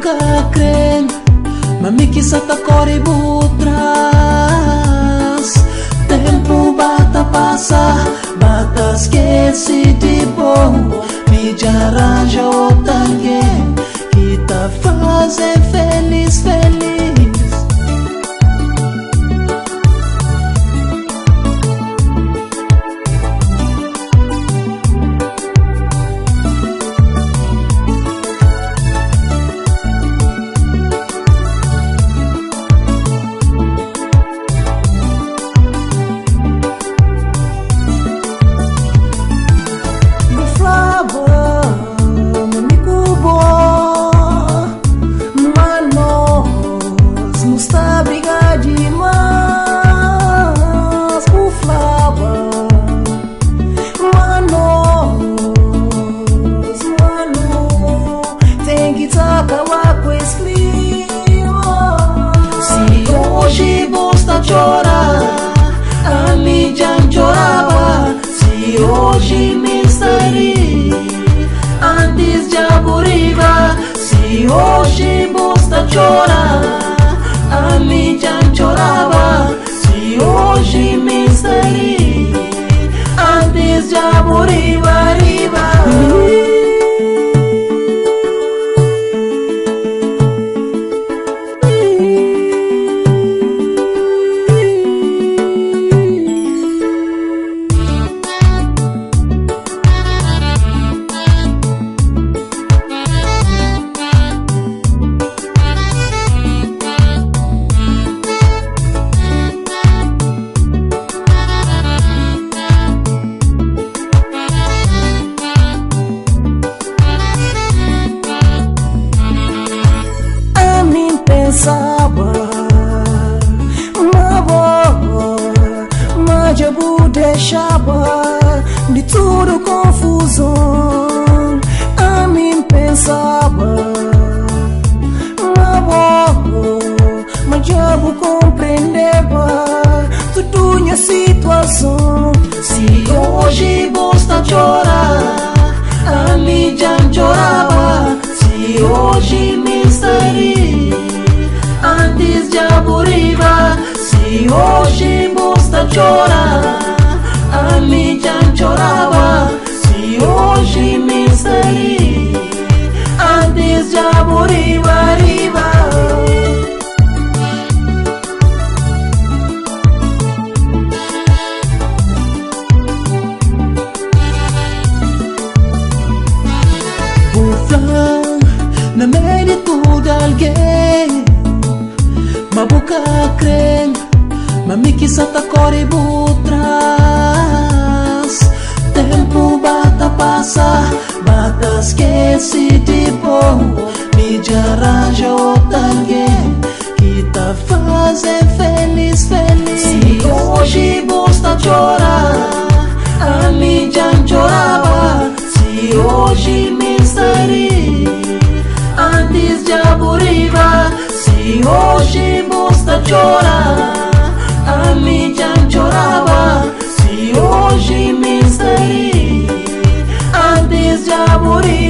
boca creme, mami que sata corre butras. Tempo bata passa, bata esquece de bom. Me arranja outra alguém que tá fazendo feliz, feliz. Chorar, a mídia chorava. Se hoje me estaria antes de aburriva. Se hoje basta chorar, a mídia chorava. Se hoje me estaria antes de aburriva, riva. Pensava, mas eu deixava de tudo confusão. A mim pensava, mas eu compreendeva toda minha situação. Se hoje basta chorar, a mídia chorava. Se hoje me estaria antes de aburriva. Se hoje basta chorar, a mídia chorava. Se hoje me estaria antes de aburriva, riva. Na meio de tudo alguém, ma boca creme, mami que sata corre butras. Tempo bata passa, bata esquece de bom. Me arranja outra alguém que tá fazendo feliz, feliz. Se hoje basta chorar, a mídia chorava. Se hoje me estaria antes de aburriva. Se hoje basta chorar, a mídia chorava. Se hoje me estaria antes de aburriva.